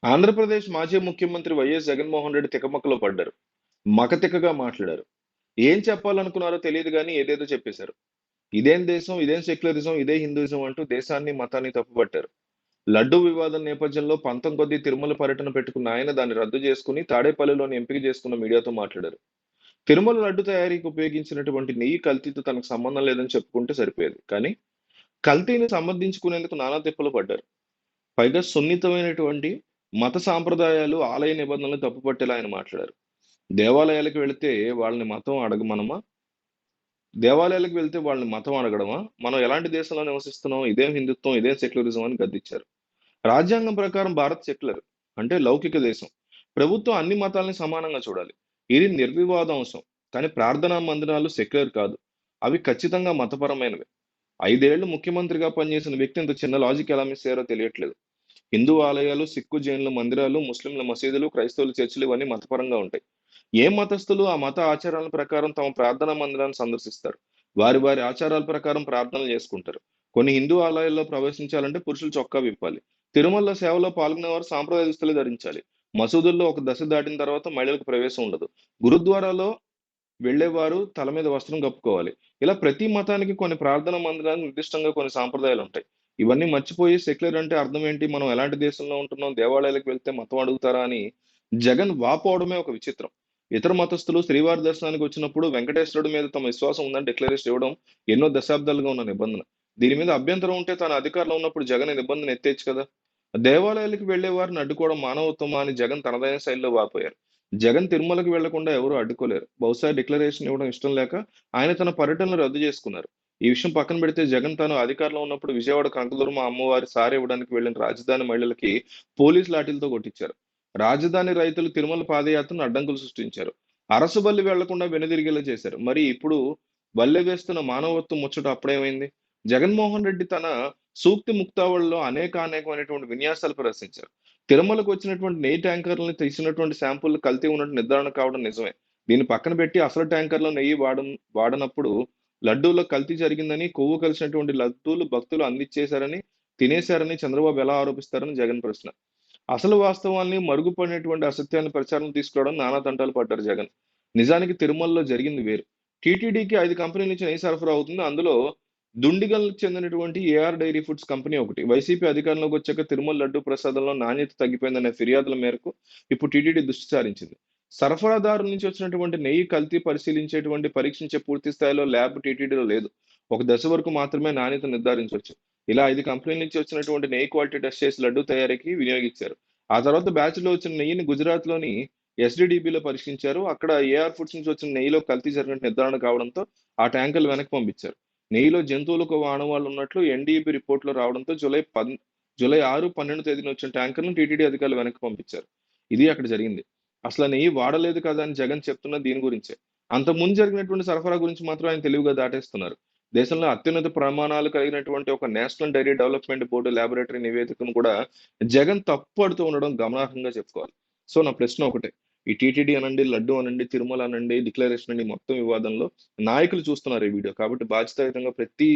ఆంధ్రప్రదేశ్ మాజీ ముఖ్యమంత్రి వైఎస్ జగన్మోహన్ రెడ్డి తికమకలో పడ్డారు. మకతికగా మాట్లాడారు. ఏం చెప్పాలనుకున్నారో తెలియదు గానీ ఏదేదో చెప్పేశారు. ఇదేం దేశం, ఇదేం సెక్యులరిజం, ఇదే హిందూయిజం అంటూ దేశాన్ని, మతాన్ని తప్పుపట్టారు. లడ్డూ వివాదం నేపథ్యంలో పంతం కొద్దీ తిరుమల పర్యటన పెట్టుకున్న ఆయన దాన్ని రద్దు చేసుకుని తాడేపల్లిలోని ఎంపిక చేసుకున్న మీడియాతో మాట్లాడారు. తిరుమల లడ్డు తయారీకి ఉపయోగించినటువంటి నెయ్యి కల్తీతో తనకు సంబంధం లేదని చెప్పుకుంటే సరిపోయేది. కానీ కల్తీని సమర్థించుకునేందుకు నానా తిప్పలు పడ్డారు. పైగా సున్నితమైనటువంటి మత సాంప్రదాయాలు, ఆలయ నిబంధనలు తప్పుపట్టేలా ఆయన మాట్లాడారు. దేవాలయాలకు వెళితే వాళ్ళని మతం అడగమనమా? దేవాలయాలకు వెళ్తే వాళ్ళని మతం అడగడమా? మనం ఎలాంటి దేశంలో నివసిస్తున్నాం? ఇదేం హిందుత్వం, ఇదేం సెక్యులరిజం అని గద్దించారు. రాజ్యాంగం ప్రకారం భారత్ సెక్యులర్ అంటే లౌకిక దేశం. ప్రభుత్వం అన్ని మతాల్ని సమానంగా చూడాలి. ఇది నిర్వివాద అంశం. కానీ ప్రార్థనా మందిరాలు సెక్యులర్ కాదు. అవి ఖచ్చితంగా మతపరమైనవి. 5 ఏళ్లు ముఖ్యమంత్రిగా పనిచేసిన వ్యక్తి ఇంత చిన్న లాజిక్ ఎలా మిస్ అయ్యారో తెలియట్లేదు. హిందూ ఆలయాలు, సిక్కు, జైనుల మందిరాలు, ముస్లింల మసీదులు, క్రైస్తవుల చర్చిలు ఇవన్నీ మతపరంగా ఉంటాయి. ఏ మతస్థులు ఆ మత ఆచారాల ప్రకారం తమ ప్రార్థనా మందిరాన్ని సందర్శిస్తారు. వారి వారి ఆచారాల ప్రకారం ప్రార్థనలు చేసుకుంటారు. కొన్ని హిందూ ఆలయాల్లో ప్రవేశించాలంటే పురుషులు చొక్కా విప్పాలి. తిరుమలలో సేవలో పాల్గొనేవారు సాంప్రదాయ దుస్తులు ధరించాలి. మసూదుల్లో ఒక దశ దాటిన తర్వాత మహిళలకు ప్రవేశం ఉండదు. గురుద్వారాలో వెళ్ళేవారు తల మీద వస్త్రం కప్పుకోవాలి. ఇలా ప్రతి మతానికి కొన్ని ప్రార్థనా మందిరానికి నిర్దిష్టంగా కొన్ని సాంప్రదాయాలు ఉంటాయి. ఇవన్నీ మర్చిపోయి సెక్యులర్ అంటే అర్థం ఏంటి? మనం ఎలాంటి దేశంలో ఉంటున్నాం? దేవాలయాలకు వెళ్తే మతం అడుగుతారా? అని జగన్ వాపోవడమే ఒక విచిత్రం. ఇతర మతస్థులు శ్రీవారి దర్శనానికి వచ్చినప్పుడు వెంకటేశ్వరుడి మీద తమ విశ్వాసం ఉందని డిక్లరేషన్ ఇవ్వడం ఎన్నో దశాబ్దాలుగా ఉన్న నిబంధన. దీని మీద అభ్యంతరం ఉంటే తాను అధికారంలో ఉన్నప్పుడు జగన్ ఈ నిబంధన ఎత్తేచ్చు కదా! దేవాలయాలకు వెళ్లే వారిని అడ్డుకోవడం మానవత్వమా అని జగన్ తనదైన శైలిలో వాపోయారు. జగన్ తిరుమలకి వెళ్లకుండా ఎవరు అడ్డుకోలేరు. బహుశా డిక్లరేషన్ ఇవ్వడం ఇష్టం లేక ఆయన తన పర్యటనలు రద్దు చేసుకున్నారు. ఈ విషయం పక్కన పెడితే జగన్ తాను అధికారంలో ఉన్నప్పుడు విజయవాడ కనకదుర్గమ్మ అమ్మవారి సారె ఇవ్వడానికి వెళ్లిన రాజధాని మహిళలకి పోలీస్ లాఠీలతో కొట్టించారు. రాజధాని రైతులు తిరుమల పాదయాత్రను అడ్డంకులు సృష్టించారు. అరసుబల్లి వెళ్లకుండా వెనుదిరిగేలా చేశారు. మరి ఇప్పుడు బల్లె వేస్తున్న మానవత్వం ముచ్చట అప్పుడేమైంది? జగన్మోహన్ రెడ్డి తన సూక్తి ముక్తావళిలో అనేకమైనటువంటి విన్యాసాలు ప్రదర్శించారు. తిరుమలకు వచ్చినటువంటి నెయ్యి ట్యాంకర్‌లని తీసినటువంటి శాంపుల్ కల్తీ ఉన్నట్టు నిర్ధారణ కావడం నిజమే. దీన్ని పక్కన పెట్టి అసలు ట్యాంకర్‌లో నెయ్యి వాడనప్పుడు లడ్డూలో కల్తీ జరిగిందని, కొవ్వు కలిసినటువంటి లడ్డూలు భక్తులు అందిచ్చేశారని, తినేశారని చంద్రబాబు ఎలా ఆరోపిస్తారని జగన్ ప్రశ్న. అసలు వాస్తవాల్ని మరుగుపడినటువంటి అసత్యాన్ని ప్రచారం తీసుకురావడం నానా తంటాలు పడ్డారు జగన్. నిజానికి తిరుమలలో జరిగింది వేరు. టీటీడీకి 5 కంపెనీల నుంచి నెయ్యి సరఫరా అవుతుంది. అందులో దుండిగల్‌కి చెందినటువంటి ఏఆర్ డైరీ ఫుడ్స్ కంపెనీ ఒకటి. వైసీపీ అధికారంలోకి వచ్చాక తిరుమల లడ్డూ ప్రసాదంలో నాణ్యత తగ్గిపోయిందనే ఫిర్యాదుల మేరకు ఇప్పుడు టీటీడీ దృష్టి సారించింది. సరఫరాదారు నుంచి వచ్చినటువంటి నెయ్యి కల్తీ పరీక్షించే పూర్తి స్థాయిలో ల్యాబ్ టీటీడీలో లేదు. ఒక దశ వరకు మాత్రమే నాణ్యత నిర్ధారించొచ్చు. ఇలా 5 కంపెనీల నుంచి వచ్చినటువంటి నెయ్యి క్వాలిటీ టెస్ట్ చేసి లడ్డూ తయారీకి వినియోగించారు. ఆ తర్వాత బ్యాచ్‌లో వచ్చిన నెయ్యిని గుజరాత్‌లోని ఎస్‌డీడీబీలో పరీక్షించారు. అక్కడ ఏఆర్ ఫుడ్స్ నుంచి వచ్చిన నెయ్యిలో కల్తీ జరిగినట్టు నిర్ధారణ కావడంతో ఆ ట్యాంకర్‌లు వెనక్కి పంపించారు. నెయ్యిలో జంతువులకు ఆనవాళ్లు ఉన్నట్లు ఎన్డీఏబీ రిపోర్ట్‌లో రావడంతో జూలై 6, 12 తేదీన వచ్చిన ట్యాంకర్‌ను టీటీడీ అధికారులు వెనక్కి పంపించారు. ఇది అక్కడ జరిగింది. అసలు ఆ నెయ్యి వాడలేదు కదా అని జగన్ చెప్తున్నది దీని గురించే. అంతకుముందు జరిగినటువంటి సరఫరా గురించి మాత్రం ఆయన తెలివిగా దాటేస్తున్నారు. దేశంలో అత్యున్నత ప్రమాణాలు కలిగినటువంటి ఒక national dairy development board laboratory నివేదికను కూడా జగన్ తప్పుపడుతూ ఉండడం గమనార్హంగా చెప్పుకోవాలి. సో, నా ప్రశ్న ఒకటే. ఈ టీటీడీ అనండి, లడ్డూ అనండి, తిరుమల అనండి, డిక్లరేషన్ అండి మొత్తం వివాదంలో నాయకులు చూస్తున్నారు ఈ వీడియో. కాబట్టి బాధ్యతాయుతంగా ప్రతి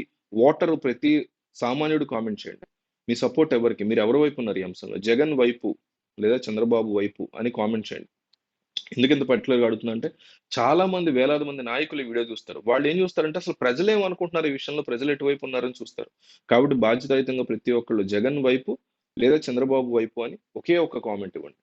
ఓటరు, ప్రతి సామాన్యుడు కామెంట్ చేయండి. మీ సపోర్ట్ ఎవరికి? మీరు ఎవరి వైపు ఉన్నారు ఈ అంశంలో? జగన్ వైపు లేదా చంద్రబాబు వైపు అని కామెంట్ చేయండి. ఎందుకింత పర్టిక్యులర్‌గా అడుగుతున్నా అంటే, చాలా మంది వేలాది మంది నాయకులు ఈ వీడియో చూస్తారు. వాళ్ళేం చూస్తారంటే అసలు ప్రజలేమనుకుంటున్నారు ఈ విషయంలో, ప్రజలు ఎటువైపు ఉన్నారని చూస్తారు. కాబట్టి బాధ్యతాయుతంగా ప్రతి ఒక్కళ్ళు జగన్ వైపు లేదా చంద్రబాబు వైపు అని ఒకే ఒక్క కామెంట్ ఇవ్వండి.